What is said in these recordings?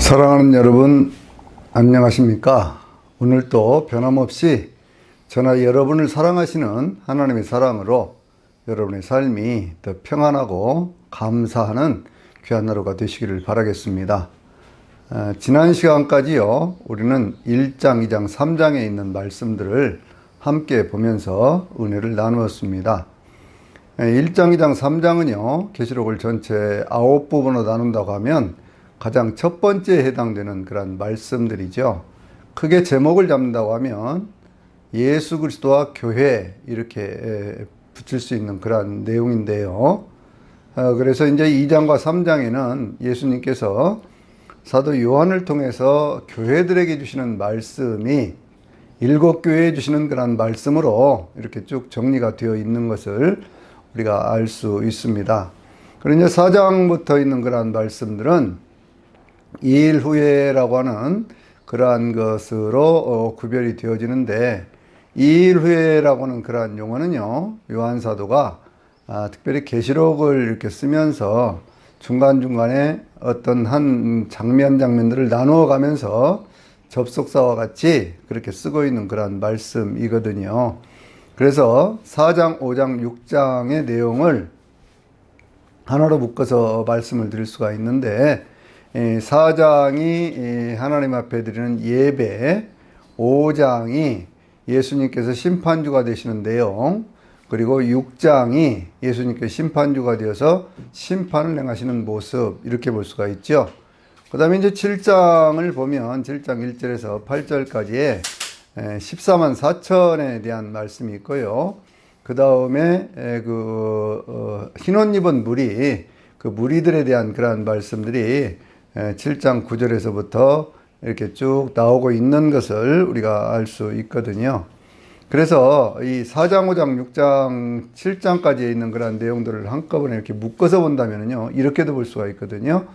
사랑하는 여러분, 안녕하십니까? 오늘도 변함없이 저나 여러분을 사랑하시는 하나님의 사랑으로 여러분의 삶이 더 평안하고 감사하는 귀한 하루가 되시기를 바라겠습니다. 지난 시간까지요, 우리는 1장, 2장, 3장에 있는 말씀들을 함께 보면서 은혜를 나누었습니다. 1장, 2장, 3장은요, 계시록을 전체 9부분으로 나눈다고 하면 가장 첫 번째에 해당되는 그런 말씀들이죠. 크게 제목을 잡는다고 하면 예수 그리스도와 교회 이렇게 붙일 수 있는 그런 내용인데요. 그래서 이제 2장과 3장에는 예수님께서 사도 요한을 통해서 교회들에게 주시는 말씀이 7교회에 주시는 그런 말씀으로 이렇게 쭉 정리가 되어 있는 것을 우리가 알 수 있습니다. 그리고 이제 4장부터 있는 그런 말씀들은 2일 후에라고 하는 그러한 것으로 구별이 되어지는데, 2일 후에라고 하는 그러한 용어는요, 요한 사도가 특별히 계시록을 이렇게 쓰면서 중간중간에 어떤 한 장면들을 나누어 가면서 접속사와 같이 그렇게 쓰고 있는 그러한 말씀이거든요. 그래서 4장, 5장, 6장의 내용을 하나로 묶어서 말씀을 드릴 수가 있는데, 4장이 하나님 앞에 드리는 예배, 5장이 예수님께서 심판주가 되시는 내용, 그리고 6장이 예수님께서 심판주가 되어서 심판을 행하시는 모습, 이렇게 볼 수가 있죠. 그 다음에 이제 7장을 보면 7장 1절에서 8절까지의 14만 4천에 대한 말씀이 있고요. 그 다음에 흰옷 입은 무리, 그 무리들에 대한 그러한 말씀들이 7장 9절에서부터 이렇게 쭉 나오고 있는 것을 우리가 알 수 있거든요. 그래서 이 4장, 5장, 6장, 7장까지 있는 그런 내용들을 한꺼번에 이렇게 묶어서 본다면요, 이렇게도 볼 수가 있거든요.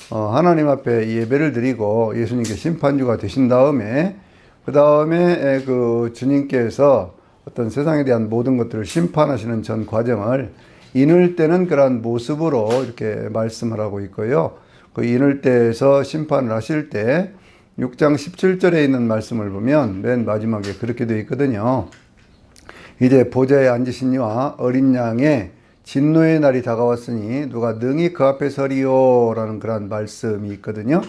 하나님 앞에 예배를 드리고 예수님께 심판주가 되신 다음에, 그 다음에 그 주님께서 어떤 세상에 대한 모든 것들을 심판하시는 전 과정을 인을 때는 그러한 모습으로 이렇게 말씀을 하고 있고요. 그 인을 때에서 심판을 하실 때 6장 17절에 있는 말씀을 보면 맨 마지막에 그렇게 되어 있거든요. 이제 보좌에 앉으신 이와 어린 양의 진노의 날이 다가왔으니 누가 능히 그 앞에 서리요 라는 그러한 말씀이 있거든요.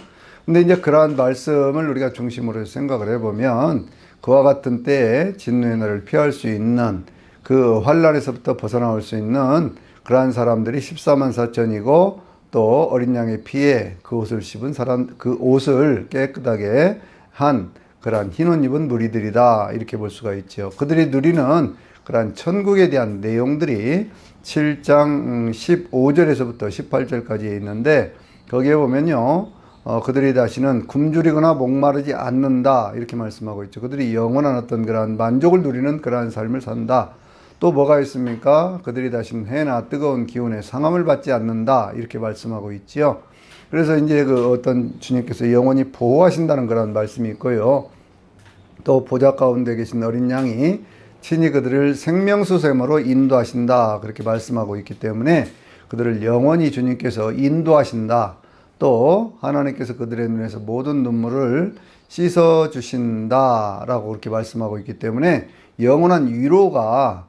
근데 이제 그러한 말씀을 우리가 중심으로 생각을 해보면 그와 같은 때에 진노의 날을 피할 수 있는, 그 환란에서부터 벗어나올 수 있는 그러한 사람들이 14만 4천이고 또 어린 양의 피에 그 옷을 씹은 사람, 그 옷을 깨끗하게 한 그러한 흰옷 입은 무리들이다, 이렇게 볼 수가 있죠. 그들이 누리는 그러한 천국에 대한 내용들이 7장 15절에서부터 18절까지 있는데, 거기에 보면요, 그들이 다시는 굶주리거나 목마르지 않는다, 이렇게 말씀하고 있죠. 그들이 영원한 어떤 그러한 만족을 누리는 그러한 삶을 산다. 또 뭐가 있습니까? 그들이 다시는 해나 뜨거운 기운에 상함을 받지 않는다, 이렇게 말씀하고 있지요. 그래서 이제 그 어떤 주님께서 영원히 보호하신다는 그런 말씀이 있고요. 또 보좌 가운데 계신 어린 양이 친히 그들을 생명수샘으로 인도하신다, 그렇게 말씀하고 있기 때문에 그들을 영원히 주님께서 인도하신다. 또 하나님께서 그들의 눈에서 모든 눈물을 씻어주신다 라고 그렇게 말씀하고 있기 때문에 영원한 위로가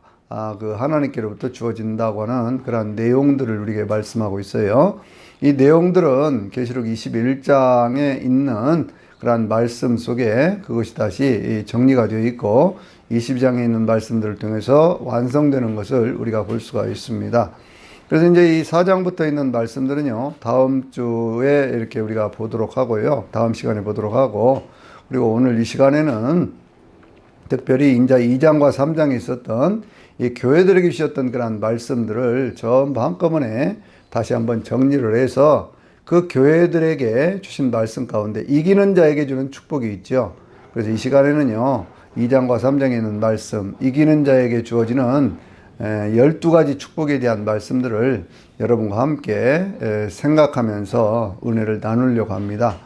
그 하나님께로부터 주어진다고 하는 그런 내용들을 우리에게 말씀하고 있어요. 이 내용들은 계시록 21장에 있는 그런 말씀 속에 그것이 다시 정리가 되어 있고 22장에 있는 말씀들을 통해서 완성되는 것을 우리가 볼 수가 있습니다. 그래서 이제 이 4장부터 있는 말씀들은요, 다음 주에 이렇게 우리가 보도록 하고요. 다음 시간에 보도록 하고, 그리고 오늘 이 시간에는 특별히 이제 2장과 3장에 있었던 이 교회들에게 주셨던 그런 말씀들을 전부 한꺼번에 다시 한번 정리를 해서 그 교회들에게 주신 말씀 가운데 이기는 자에게 주는 축복이 있죠. 그래서 이 시간에는요, 2장과 3장에 있는 말씀, 이기는 자에게 주어지는 12가지 축복에 대한 말씀들을 여러분과 함께 생각하면서 은혜를 나누려고 합니다.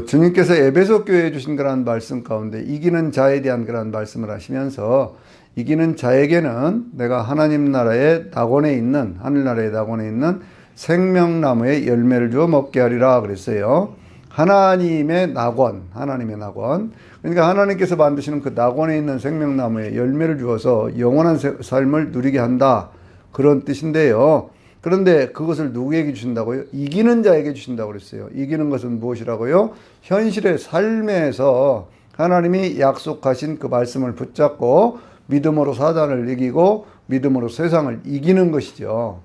주님께서 에베소 교회에 주신 그런 말씀 가운데 이기는 자에 대한 그런 말씀을 하시면서, 이기는 자에게는 내가 하나님 나라의 낙원에 있는, 하늘나라의 낙원에 있는 생명나무의 열매를 주어 먹게 하리라 그랬어요. 하나님의 낙원, 하나님의 낙원. 그러니까 하나님께서 만드시는 그 낙원에 있는 생명나무에 열매를 주어서 영원한 삶을 누리게 한다. 그런 뜻인데요. 그런데 그것을 누구에게 주신다고요? 이기는 자에게 주신다고 그랬어요. 이기는 것은 무엇이라고요? 현실의 삶에서 하나님이 약속하신 그 말씀을 붙잡고 믿음으로 사단을 이기고 믿음으로 세상을 이기는 것이죠.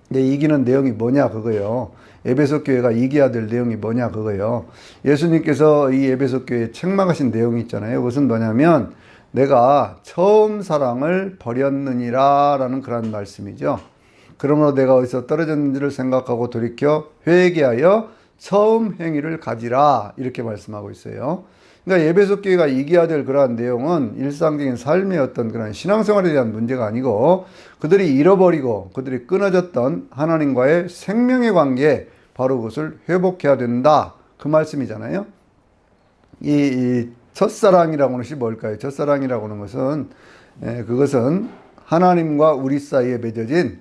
근데 이기는 내용이 뭐냐 그거예요. 에베소 교회가 이겨야 될 내용이 뭐냐 그거예요. 예수님께서 이 에베소 교회에 책망하신 내용이 있잖아요. 그것은 뭐냐면 내가 처음 사랑을 버렸느니라 라는 그런 말씀이죠. 그러므로 내가 어디서 떨어졌는지를 생각하고 돌이켜 회개하여 처음 행위를 가지라 이렇게 말씀하고 있어요. 그러니까 에베소 교회가 이겨야 될 그러한 내용은 일상적인 삶의 어떤 그런 신앙생활에 대한 문제가 아니고 그들이 잃어버리고 그들이 끊어졌던 하나님과의 생명의 관계 바로 그것을 회복해야 된다 그 말씀이잖아요. 이 첫사랑이라고 하는 것이 뭘까요? 첫사랑이라고 하는 것은 그것은 하나님과 우리 사이에 맺어진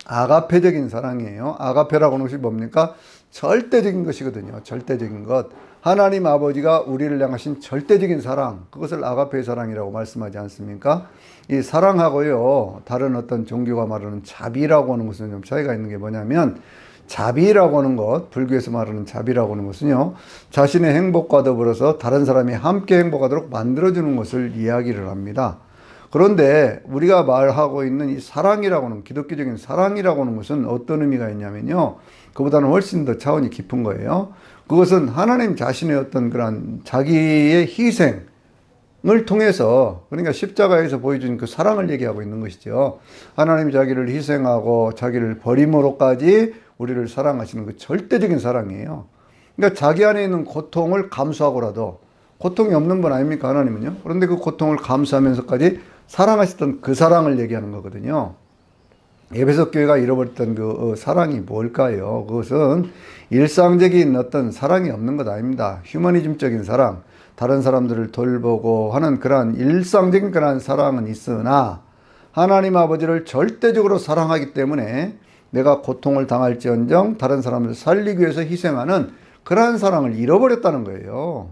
아가페적인 사랑이에요. 아가페라고 하는 것이 뭡니까? 절대적인 것이거든요. 절대적인 것. 하나님 아버지가 우리를 향하신 절대적인 사랑, 그것을 아가페의 사랑이라고 말씀하지 않습니까? 이 사랑하고요, 다른 어떤 종교가 말하는 자비라고 하는 것은 좀 차이가 있는 게 뭐냐면, 자비라고 하는 것, 불교에서 말하는 자비라고 하는 것은요, 자신의 행복과 더불어서 다른 사람이 함께 행복하도록 만들어주는 것을 이야기를 합니다. 그런데 우리가 말하고 있는 이 사랑이라고 하는, 기독교적인 사랑이라고 하는 것은 어떤 의미가 있냐면요, 그보다는 훨씬 더 차원이 깊은 거예요. 그것은 하나님 자신의 어떤 그런 자기의 희생을 통해서, 그러니까 십자가에서 보여준 그 사랑을 얘기하고 있는 것이죠. 하나님이 자기를 희생하고 자기를 버림으로까지 우리를 사랑하시는 그 절대적인 사랑이에요. 그러니까 자기 안에 있는 고통을 감수하고라도, 고통이 없는 분 아닙니까 하나님은요? 그런데 그 고통을 감수하면서까지 사랑하셨던 그 사랑을 얘기하는 거거든요. 에베소 교회가 잃어버렸던 그 사랑이 뭘까요? 그것은 일상적인 어떤 사랑이 없는 것 아닙니다. 휴머니즘적인 사랑, 다른 사람들을 돌보고 하는 그러한 일상적인 그러한 사랑은 있으나 하나님 아버지를 절대적으로 사랑하기 때문에 내가 고통을 당할지언정 다른 사람을 살리기 위해서 희생하는 그러한 사랑을 잃어버렸다는 거예요.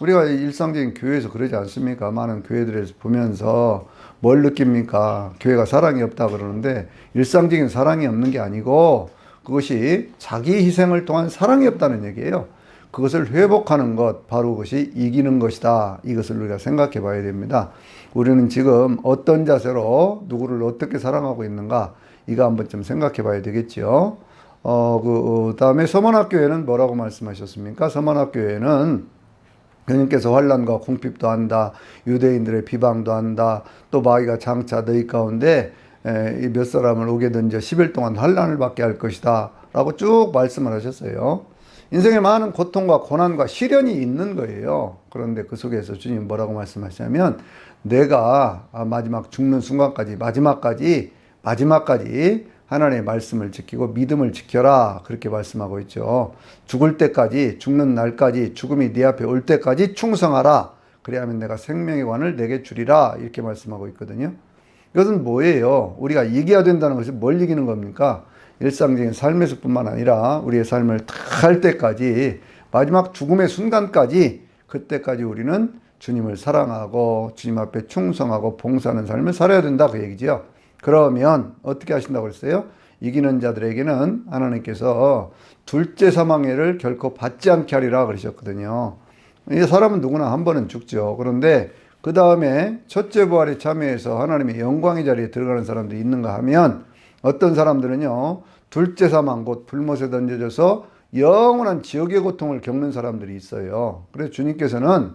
우리가 일상적인 교회에서 그러지 않습니까? 많은 교회들에서 보면서 뭘 느낍니까? 교회가 사랑이 없다 그러는데 일상적인 사랑이 없는 게 아니고 그것이 자기 희생을 통한 사랑이 없다는 얘기예요. 그것을 회복하는 것, 바로 그것이 이기는 것이다. 이것을 우리가 생각해 봐야 됩니다. 우리는 지금 어떤 자세로 누구를 어떻게 사랑하고 있는가? 이거 한번 좀 생각해 봐야 되겠죠. 그 다음에 서문학교회는 뭐라고 말씀하셨습니까? 서문학교회는 주님께서 환난과 궁핍도 한다. 유대인들의 비방도 한다. 또 마귀가 장차 너희 가운데 몇 사람을 오게 던져 10일 동안 환난을 받게 할 것이다. 라고 쭉 말씀을 하셨어요. 인생에 많은 고통과 고난과 시련이 있는 거예요. 그런데 그 속에서 주님 뭐라고 말씀하시냐면 내가 마지막 죽는 순간까지 마지막까지 하나님의 말씀을 지키고 믿음을 지켜라 그렇게 말씀하고 있죠. 죽을 때까지, 죽는 날까지, 죽음이 네 앞에 올 때까지 충성하라. 그래야만 내가 생명의 관을 내게 주리라 이렇게 말씀하고 있거든요. 이것은 뭐예요? 우리가 이겨야 된다는 것이 뭘 이기는 겁니까? 일상적인 삶에서 뿐만 아니라 우리의 삶을 다 할 때까지, 마지막 죽음의 순간까지, 그때까지 우리는 주님을 사랑하고 주님 앞에 충성하고 봉사하는 삶을 살아야 된다 그 얘기죠. 그러면 어떻게 하신다고 그랬어요? 이기는 자들에게는 하나님께서 둘째 사망해를 결코 받지 않게 하리라 그러셨거든요. 이 사람은 누구나 한 번은 죽죠. 그런데 그 다음에 첫째 부활에 참여해서 하나님의 영광의 자리에 들어가는 사람들이 있는가 하면 어떤 사람들은요, 둘째 사망 곧 불못에 던져져서 영원한 지옥의 고통을 겪는 사람들이 있어요. 그래서 주님께서는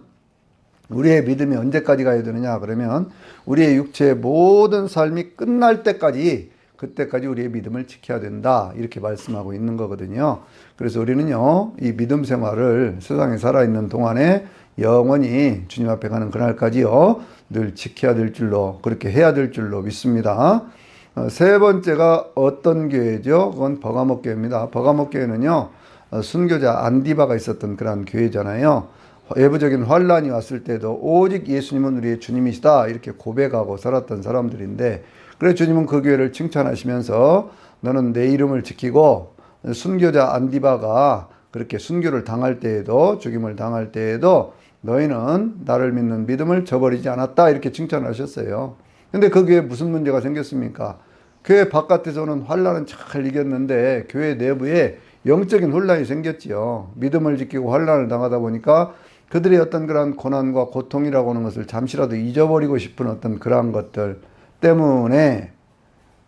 우리의 믿음이 언제까지 가야 되느냐 그러면 우리의 육체의 모든 삶이 끝날 때까지, 그때까지 우리의 믿음을 지켜야 된다 이렇게 말씀하고 있는 거거든요. 그래서 우리는요, 이 믿음 생활을 세상에 살아있는 동안에 영원히 주님 앞에 가는 그날까지요 늘 지켜야 될 줄로, 그렇게 해야 될 줄로 믿습니다. 세 번째가 어떤 교회죠? 그건 버가모 교회입니다. 버가모 교회는요, 순교자 안디바가 있었던 그런 교회잖아요. 외부적인 환란이 왔을 때도 오직 예수님은 우리의 주님이시다 이렇게 고백하고 살았던 사람들인데, 그래서 주님은 그 교회를 칭찬하시면서 너는 내 이름을 지키고 순교자 안디바가 그렇게 순교를 당할 때에도 죽임을 당할 때에도 너희는 나를 믿는 믿음을 저버리지 않았다 이렇게 칭찬하셨어요. 근데 그 교회에 무슨 문제가 생겼습니까? 교회 바깥에서는 환란은 잘 이겼는데 교회 내부에 영적인 혼란이 생겼지요. 믿음을 지키고 환란을 당하다 보니까 그들의 어떤 그런 고난과 고통이라고 하는 것을 잠시라도 잊어버리고 싶은 어떤 그러한 것들 때문에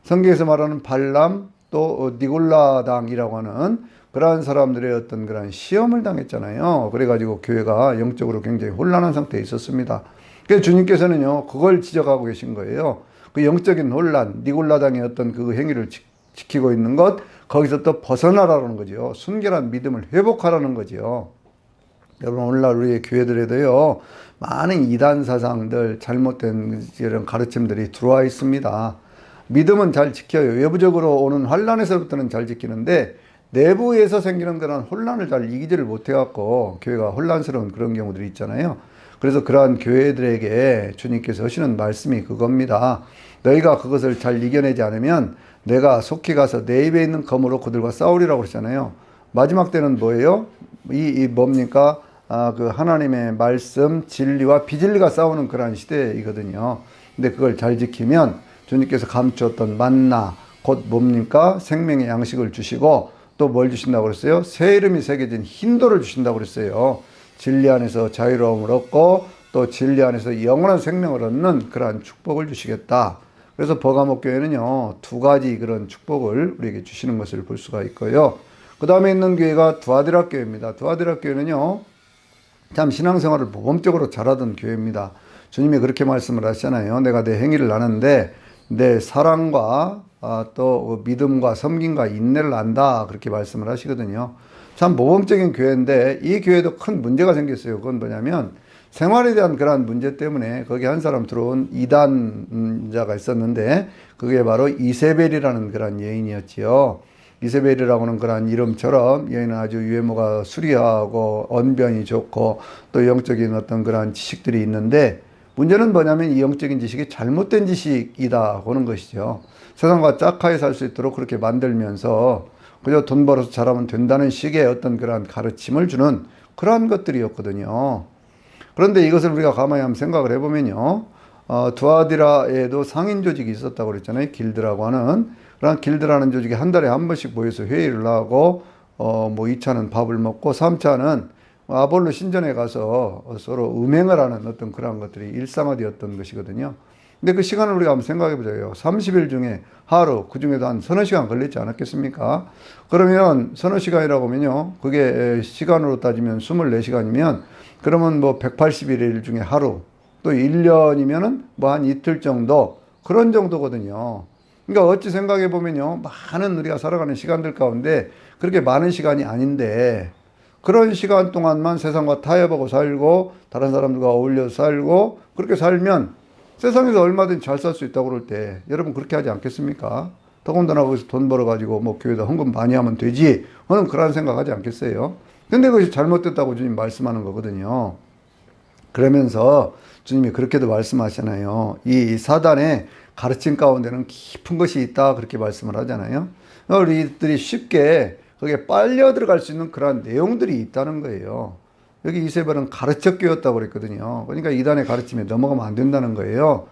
성경에서 말하는 발람 또 니골라당이라고 하는 그러한 사람들의 어떤 그런 시험을 당했잖아요. 그래가지고 교회가 영적으로 굉장히 혼란한 상태에 있었습니다. 그래서 주님께서는요, 그걸 지적하고 계신 거예요. 그 영적인 혼란, 니골라당의 어떤 그 행위를 지키고 있는 것, 거기서 또 벗어나라는 거죠. 순결한 믿음을 회복하라는 거죠. 여러분, 오늘날 우리의 교회들에도요, 많은 이단 사상들, 잘못된 이런 가르침들이 들어와 있습니다. 믿음은 잘 지켜요. 외부적으로 오는 환란에서부터는 잘 지키는데 내부에서 생기는 그런 혼란을 잘 이기지를 못해갖고 교회가 혼란스러운 그런 경우들이 있잖아요. 그래서 그러한 교회들에게 주님께서 하시는 말씀이 그겁니다. 너희가 그것을 잘 이겨내지 않으면 내가 속히 가서 내 입에 있는 검으로 그들과 싸우리라고 그러잖아요. 마지막 때는 뭐예요? 이 뭡니까? 그 하나님의 말씀, 진리와 비진리가 싸우는 그러한 시대이거든요. 근데 그걸 잘 지키면 주님께서 감추었던 만나, 곧 뭡니까? 생명의 양식을 주시고 또 뭘 주신다고 그랬어요? 새 이름이 새겨진 흰돌을 주신다고 그랬어요. 진리 안에서 자유로움을 얻고 또 진리 안에서 영원한 생명을 얻는 그러한 축복을 주시겠다. 그래서 버가모 교회는요, 두 가지 그런 축복을 우리에게 주시는 것을 볼 수가 있고요. 그 다음에 있는 교회가 두아디라 교회입니다. 두아디라 교회는요, 참 신앙생활을 모범적으로 잘하던 교회입니다. 주님이 그렇게 말씀을 하시잖아요. 내가 내 행위를 아는데 내 사랑과 또 믿음과 섬김과 인내를 안다 그렇게 말씀을 하시거든요. 참 모범적인 교회인데 이 교회도 큰 문제가 생겼어요. 그건 뭐냐면 생활에 대한 그러한 문제 때문에 거기 한 사람 들어온 이단자가 있었는데 그게 바로 이세벨이라는 그런 여인이었지요. 이세벨이라고는 그런 이름처럼 여인은 아주 외모가 수리하고 언변이 좋고 또 영적인 어떤 그런 지식들이 있는데 문제는 뭐냐면 이 영적인 지식이 잘못된 지식이다 하는 것이죠. 세상과 짝하게 살 수 있도록 그렇게 만들면서 그저 돈 벌어서 잘하면 된다는 식의 어떤 그런 가르침을 주는 그러한 것들이었거든요. 그런데 이것을 우리가 가만히 한번 생각을 해보면요. 두아디라에도 상인 조직이 있었다고 그랬잖아요. 길드라고 하는. 그런 길드라는 조직이 한 달에 한 번씩 모여서 회의를 하고, 뭐 2차는 밥을 먹고 3차는 아볼로 신전에 가서 서로 음행을 하는 어떤 그런 것들이 일상화되었던 것이거든요. 근데 그 시간을 우리가 한번 생각해 보자요. 30일 중에 하루, 그 중에도 한 서너 시간 걸리지 않았겠습니까? 그러면 서너 시간이라고 하면요. 그게 시간으로 따지면 24시간이면 그러면 뭐 180일 중에 하루, 또 1년이면은 뭐 한 이틀 정도, 그런 정도거든요. 그러니까 어찌 생각해 보면요. 많은 우리가 살아가는 시간들 가운데 그렇게 많은 시간이 아닌데 그런 시간 동안만 세상과 타협하고 살고 다른 사람들과 어울려 살고 그렇게 살면 세상에서 얼마든지 잘 살 수 있다고 그럴 때 여러분 그렇게 하지 않겠습니까? 더군다나 거기서 돈 벌어가지고 뭐 교회에다 헌금 많이 하면 되지 하는 그런 생각하지 않겠어요? 근데 그것이 잘못됐다고 주님 말씀하는 거거든요. 그러면서 주님이 그렇게도 말씀하시잖아요. 이 사단의 가르침 가운데는 깊은 것이 있다 그렇게 말씀을 하잖아요. 우리들이 쉽게 거기에 빨려 들어갈 수 있는 그러한 내용들이 있다는 거예요. 여기 이세벨은 가르쳐 끼웠다고 그랬거든요. 그러니까 이단의 가르침에 넘어가면 안 된다는 거예요.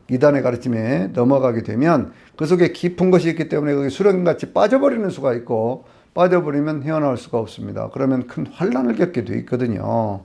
이단의 가르침에 넘어가게 되면 그 속에 깊은 것이 있기 때문에 거기 수렁같이 빠져버리는 수가 있고 빠져버리면 헤어나올 수가 없습니다. 그러면 큰 환란을 겪게 돼 있거든요.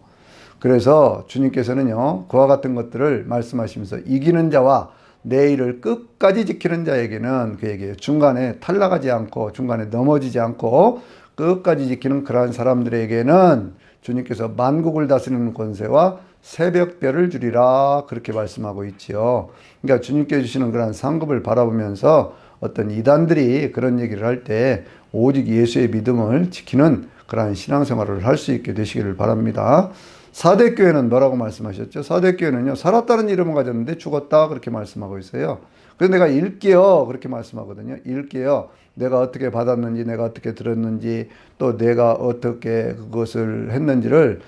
그래서 주님께서는요, 그와 같은 것들을 말씀하시면서 이기는 자와 내 일을 끝까지 지키는 자에게는 그에게 중간에 탈락하지 않고 중간에 넘어지지 않고 끝까지 지키는 그러한 사람들에게는 주님께서 만국을 다스리는 권세와 새벽별을 주리라 그렇게 말씀하고 있지요. 그러니까 주님께 주시는 그런 상급을 바라보면서 어떤 이단들이 그런 얘기를 할 때 오직 예수의 믿음을 지키는 그러한 신앙생활을 할 수 있게 되시기를 바랍니다. 사대교회는 뭐라고 말씀하셨죠? 사대교회는요, 살았다는 이름을 가졌는데 죽었다 그렇게 말씀하고 있어요. 그래서 내가 읽게요 그렇게 말씀하거든요. 읽게요. 내가 어떻게 받았는지, 내가 어떻게 들었는지, 또 내가 어떻게 그것을 했는지를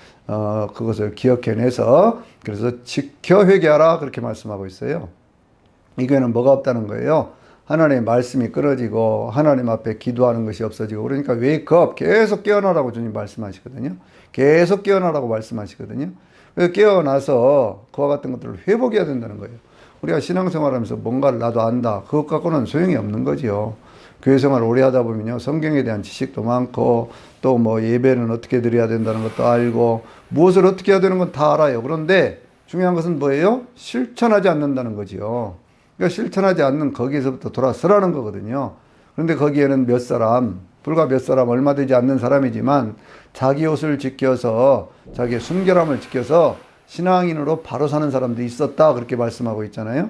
그것을 기억해내서 그래서 지켜 회개하라 그렇게 말씀하고 있어요. 이 교회는 뭐가 없다는 거예요? 하나님의 말씀이 끊어지고 하나님 앞에 기도하는 것이 없어지고 그러니까 웨이크업 계속 깨어나라고 주님 말씀하시거든요. 계속 깨어나라고 말씀하시거든요. 그래서 깨어나서 그와 같은 것들을 회복해야 된다는 거예요. 우리가 신앙생활하면서 뭔가를 나도 안다. 그것 갖고는 소용이 없는 거지요. 교회 생활 오래 하다 보면요. 성경에 대한 지식도 많고 또 뭐 예배는 어떻게 드려야 된다는 것도 알고 무엇을 어떻게 해야 되는 건 다 알아요. 그런데 중요한 것은 뭐예요? 실천하지 않는다는 거지요. 그러니까 실천하지 않는 거기에서부터 돌아서라는 거거든요. 그런데 거기에는 몇 사람, 불과 몇 사람, 얼마 되지 않는 사람이지만 자기 옷을 지켜서 자기의 순결함을 지켜서 신앙인으로 바로 사는 사람도 있었다. 그렇게 말씀하고 있잖아요.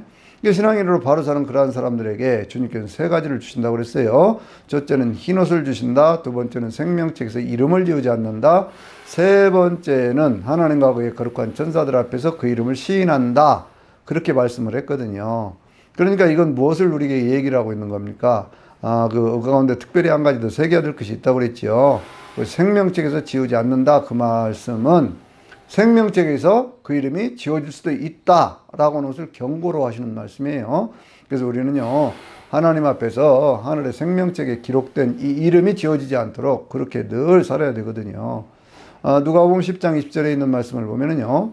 신앙인으로 바로 사는 그러한 사람들에게 주님께서는 세 가지를 주신다고 그랬어요. 첫째는 흰옷을 주신다. 두 번째는 생명책에서 이름을 지우지 않는다. 세 번째는 하나님과 그의 거룩한 천사들 앞에서 그 이름을 시인한다. 그렇게 말씀을 했거든요. 그러니까 이건 무엇을 우리에게 얘기를 하고 있는 겁니까? 그 가운데 특별히 한 가지 더 새겨야 될 것이 있다고 그랬죠. 그 생명책에서 지우지 않는다. 그 말씀은 생명책에서 그 이름이 지워질 수도 있다라고 하는 것을 경고로 하시는 말씀이에요. 그래서 우리는요, 하나님 앞에서 하늘의 생명책에 기록된 이 이름이 지워지지 않도록 그렇게 늘 살아야 되거든요. 누가복음 10장 20절에 있는 말씀을 보면은요,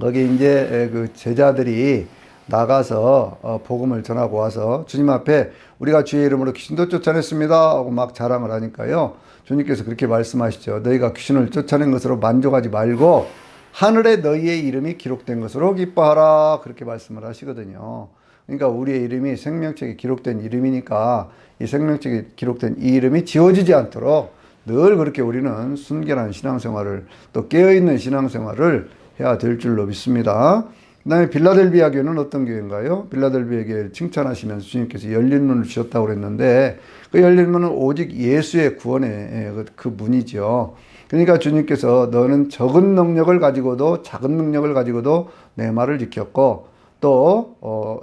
거기 이제 그 제자들이 나가서 복음을 전하고 와서 주님 앞에 우리가 주의 이름으로 귀신도 쫓아냈습니다 하고 막 자랑을 하니까요. 주님께서 그렇게 말씀하시죠. 너희가 귀신을 쫓아낸 것으로 만족하지 말고 하늘에 너희의 이름이 기록된 것으로 기뻐하라. 그렇게 말씀을 하시거든요. 그러니까 우리의 이름이 생명책에 기록된 이름이니까 이 생명책에 기록된 이 이름이 지워지지 않도록 늘 그렇게 우리는 순결한 신앙생활을 또 깨어있는 신앙생활을 해야 될 줄로 믿습니다. 그 다음에 빌라델비아 교회는 어떤 교회인가요? 빌라델비아 교회를 칭찬하시면서 주님께서 열린 문을 주셨다고 그랬는데 그 열린 문은 오직 예수의 구원의 그 문이죠. 그러니까 주님께서 너는 적은 능력을 가지고도 작은 능력을 가지고도 내 말을 지켰고 또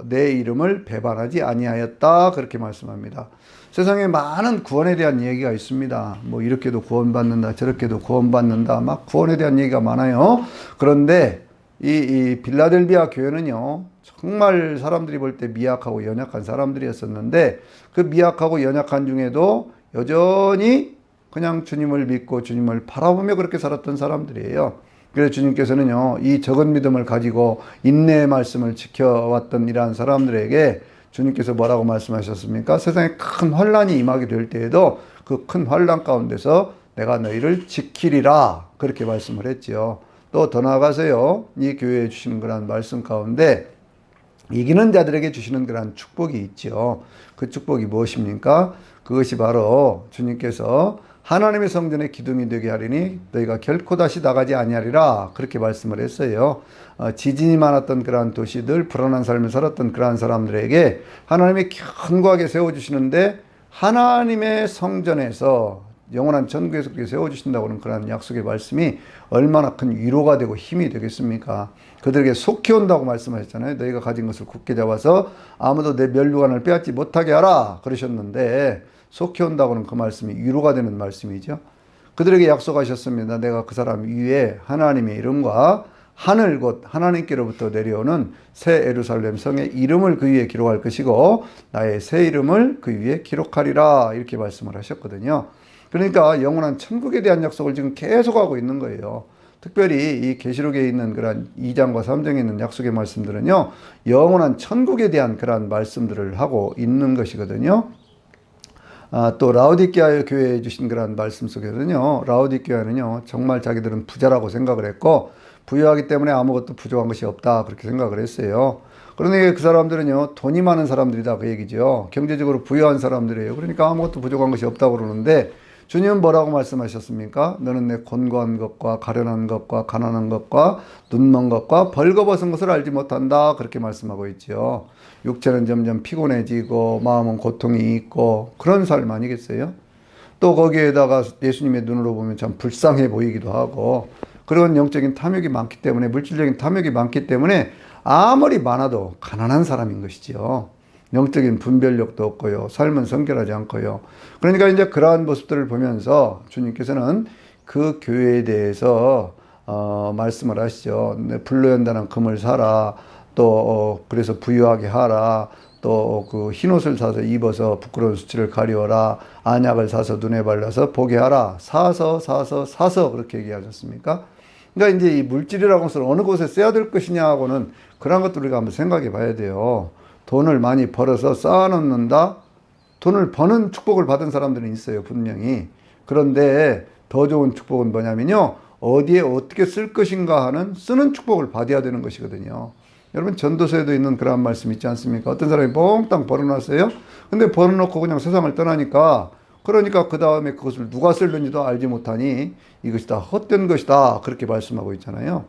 내 이름을 배반하지 아니하였다. 그렇게 말씀합니다. 세상에 많은 구원에 대한 얘기가 있습니다. 뭐 이렇게도 구원받는다, 저렇게도 구원받는다, 막 구원에 대한 얘기가 많아요. 그런데 이 빌라델비아 교회는요, 정말 사람들이 볼 때 미약하고 연약한 사람들이었었는데 그 미약하고 연약한 중에도 여전히 그냥 주님을 믿고 주님을 바라보며 그렇게 살았던 사람들이에요. 그래서 주님께서는요, 이 적은 믿음을 가지고 인내의 말씀을 지켜왔던 이러한 사람들에게 주님께서 뭐라고 말씀하셨습니까? 세상에 큰 환란이 임하게 될 때에도 그 큰 환란 가운데서 내가 너희를 지키리라. 그렇게 말씀을 했지요. 또 더 나아가서요, 이 교회에 주시는 그런 말씀 가운데 이기는 자들에게 주시는 그런 축복이 있죠. 그 축복이 무엇입니까? 그것이 바로 주님께서 하나님의 성전의 기둥이 되게 하리니 너희가 결코 다시 나가지 아니하리라. 그렇게 말씀을 했어요. 지진이 많았던 그러한 도시들, 불안한 삶을 살았던 그러한 사람들에게 하나님이 견고하게 세워주시는데 하나님의 성전에서 영원한 천국에서 그렇게 세워주신다고 하는 그런 약속의 말씀이 얼마나 큰 위로가 되고 힘이 되겠습니까? 그들에게 속히 온다고 말씀하셨잖아요. 너희가 가진 것을 굳게 잡아서 아무도 내 멸류관을 빼앗지 못하게 하라. 그러셨는데 속히 온다고는 그 말씀이 위로가 되는 말씀이죠. 그들에게 약속하셨습니다. 내가 그 사람 위에 하나님의 이름과 하늘 곧 하나님께로부터 내려오는 새 예루살렘 성의 이름을 그 위에 기록할 것이고 나의 새 이름을 그 위에 기록하리라. 이렇게 말씀을 하셨거든요. 그러니까 영원한 천국에 대한 약속을 지금 계속하고 있는 거예요. 특별히 이 계시록에 있는 그런 2장과 3장에 있는 약속의 말씀들은요, 영원한 천국에 대한 그런 말씀들을 하고 있는 것이거든요. 또 라오디게아 교회에 주신 그런 말씀 속에서는요, 라오디게아는요 정말 자기들은 부자라고 생각을 했고 부유하기 때문에 아무것도 부족한 것이 없다 그렇게 생각을 했어요. 그런데 그 사람들은요 돈이 많은 사람들이다 그 얘기죠. 경제적으로 부유한 사람들이에요. 그러니까 아무것도 부족한 것이 없다고 그러는데 주님은 뭐라고 말씀하셨습니까? 너는 내 곤고한 것과 가련한 것과 가난한 것과 눈먼 것과 벌거벗은 것을 알지 못한다 그렇게 말씀하고 있죠. 육체는 점점 피곤해지고 마음은 고통이 있고 그런 삶 아니겠어요? 또 거기에다가 예수님의 눈으로 보면 참 불쌍해 보이기도 하고 그런 영적인 탐욕이 많기 때문에 물질적인 탐욕이 많기 때문에 아무리 많아도 가난한 사람인 것이지요. 영적인 분별력도 없고요. 삶은 성결하지 않고요. 그러니까 이제 그러한 모습들을 보면서 주님께서는 그 교회에 대해서 말씀을 하시죠. 불로 연단한 금을 사라. 또 그래서 부유하게 하라. 또 그 흰옷을 사서 입어서 부끄러운 수치를 가리워라. 안약을 사서 눈에 발라서 보게 하라. 사서 그렇게 얘기하셨습니까? 그러니까 이제 이 물질이라고 해서 어느 곳에 써야 될 것이냐 하고는 그런 것도 우리가 한번 생각해 봐야 돼요. 돈을 많이 벌어서 쌓아놓는다. 돈을 버는 축복을 받은 사람들은 있어요, 분명히. 그런데 더 좋은 축복은 뭐냐면요. 어디에 어떻게 쓸 것인가 하는 쓰는 축복을 받아야 되는 것이거든요. 여러분 전도서에도 있는 그런 말씀 있지 않습니까? 어떤 사람이 몽땅 벌어놨어요. 근데 벌어놓고 그냥 세상을 떠나니까 그러니까 그 다음에 그것을 누가 쓸는지도 알지 못하니 이것이 다 헛된 것이다. 그렇게 말씀하고 있잖아요.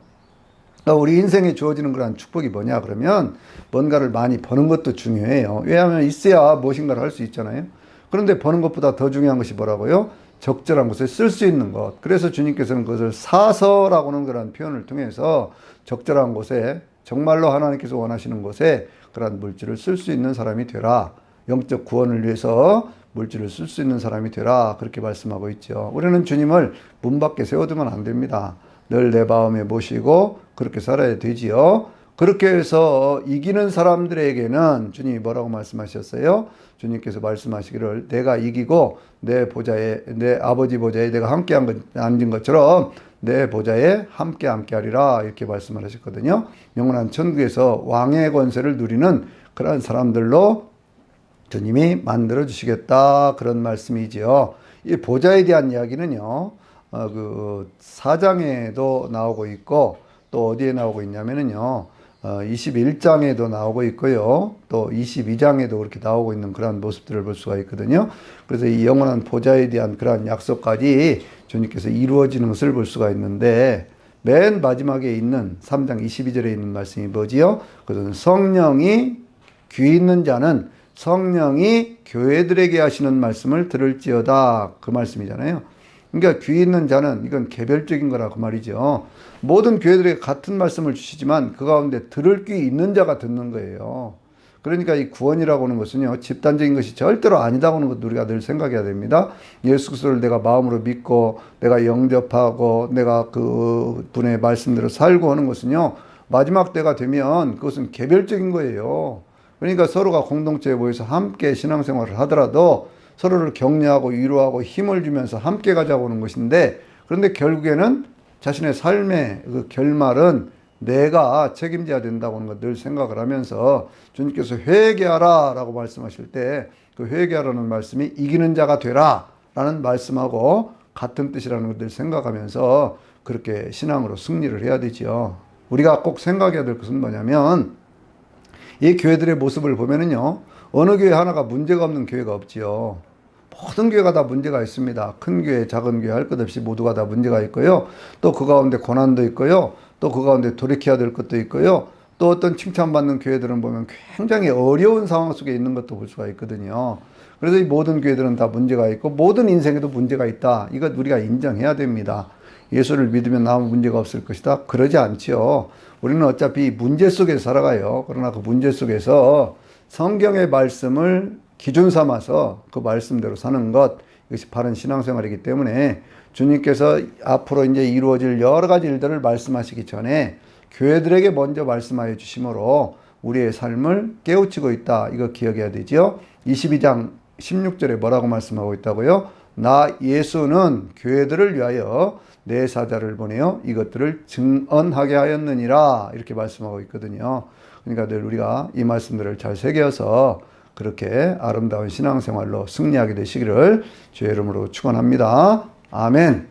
우리 인생에 주어지는 그런 축복이 뭐냐 그러면 뭔가를 많이 버는 것도 중요해요. 왜냐하면 있어야 무엇인가를 할 수 있잖아요. 그런데 버는 것보다 더 중요한 것이 뭐라고요? 적절한 곳에 쓸 수 있는 것. 그래서 주님께서는 그것을 사서라고는 그런 표현을 통해서 적절한 곳에 정말로 하나님께서 원하시는 곳에 그런 물질을 쓸 수 있는 사람이 되라. 영적 구원을 위해서 물질을 쓸 수 있는 사람이 되라. 그렇게 말씀하고 있죠. 우리는 주님을 문 밖에 세워두면 안 됩니다. 늘 내 마음에 모시고 그렇게 살아야 되지요. 그렇게 해서 이기는 사람들에게는 주님이 뭐라고 말씀하셨어요? 주님께서 말씀하시기를 내가 이기고 내 보좌에 내 아버지 보좌에 내가 함께 앉은 것처럼 내 보좌에 함께 하리라 이렇게 말씀을 하셨거든요. 영원한 천국에서 왕의 권세를 누리는 그런 사람들로 주님이 만들어 주시겠다 그런 말씀이지요. 이 보좌에 대한 이야기는요. 그 4장에도 나오고 있고 또 어디에 나오고 있냐면은요. 21장에도 나오고 있고요. 또 22장에도 그렇게 나오고 있는 그런 모습들을 볼 수가 있거든요. 그래서 이 영원한 보좌에 대한 그런 약속까지 주님께서 이루어지는 것을 볼 수가 있는데 맨 마지막에 있는 3장 22절에 있는 말씀이 뭐지요? 그것은 성령이 귀 있는 자는 성령이 교회들에게 하시는 말씀을 들을지어다 그 말씀이잖아요. 그러니까 귀 있는 자는 이건 개별적인 거라 그 말이죠. 모든 교회들에게 같은 말씀을 주시지만 그 가운데 들을 귀 있는 자가 듣는 거예요. 그러니까 이 구원이라고 하는 것은요. 집단적인 것이 절대로 아니다고 하는 것도 우리가 늘 생각해야 됩니다. 예수 그리스도를 내가 마음으로 믿고 내가 영접하고 내가 그 분의 말씀대로 살고 하는 것은요. 마지막 때가 되면 그것은 개별적인 거예요. 그러니까 서로가 공동체에 모여서 함께 신앙생활을 하더라도 서로를 격려하고 위로하고 힘을 주면서 함께 가자고 하는 것인데 그런데 결국에는 자신의 삶의 그 결말은 내가 책임져야 된다고 하는 걸 늘 생각을 하면서 주님께서 회개하라 라고 말씀하실 때 그 회개하라는 말씀이 이기는 자가 되라 라는 말씀하고 같은 뜻이라는 걸 늘 생각하면서 그렇게 신앙으로 승리를 해야 되지요. 우리가 꼭 생각해야 될 것은 뭐냐면 이 교회들의 모습을 보면은요 어느 교회 하나가 문제가 없는 교회가 없지요. 모든 교회가 다 문제가 있습니다. 큰 교회, 작은 교회 할 것 없이 모두가 다 문제가 있고요. 또 그 가운데 고난도 있고요. 또 그 가운데 돌이켜야 될 것도 있고요. 또 어떤 칭찬받는 교회들은 보면 굉장히 어려운 상황 속에 있는 것도 볼 수가 있거든요. 그래서 이 모든 교회들은 다 문제가 있고 모든 인생에도 문제가 있다. 이것 우리가 인정해야 됩니다. 예수를 믿으면 아무 문제가 없을 것이다. 그러지 않지요. 우리는 어차피 문제 속에 살아가요. 그러나 그 문제 속에서 성경의 말씀을 기준 삼아서 그 말씀대로 사는 것, 이것이 바른 신앙생활이기 때문에 주님께서 앞으로 이제 이루어질 여러 가지 일들을 말씀하시기 전에 교회들에게 먼저 말씀하여 주심으로 우리의 삶을 깨우치고 있다. 이거 기억해야 되죠. 22장 16절에 뭐라고 말씀하고 있다고요? 나 예수는 교회들을 위하여 내 사자를 보내어 이것들을 증언하게 하였느니라. 이렇게 말씀하고 있거든요. 그러니까 늘 우리가 이 말씀들을 잘 새겨서 그렇게 아름다운 신앙생활로 승리하게 되시기를 주의 이름으로 축원합니다. 아멘.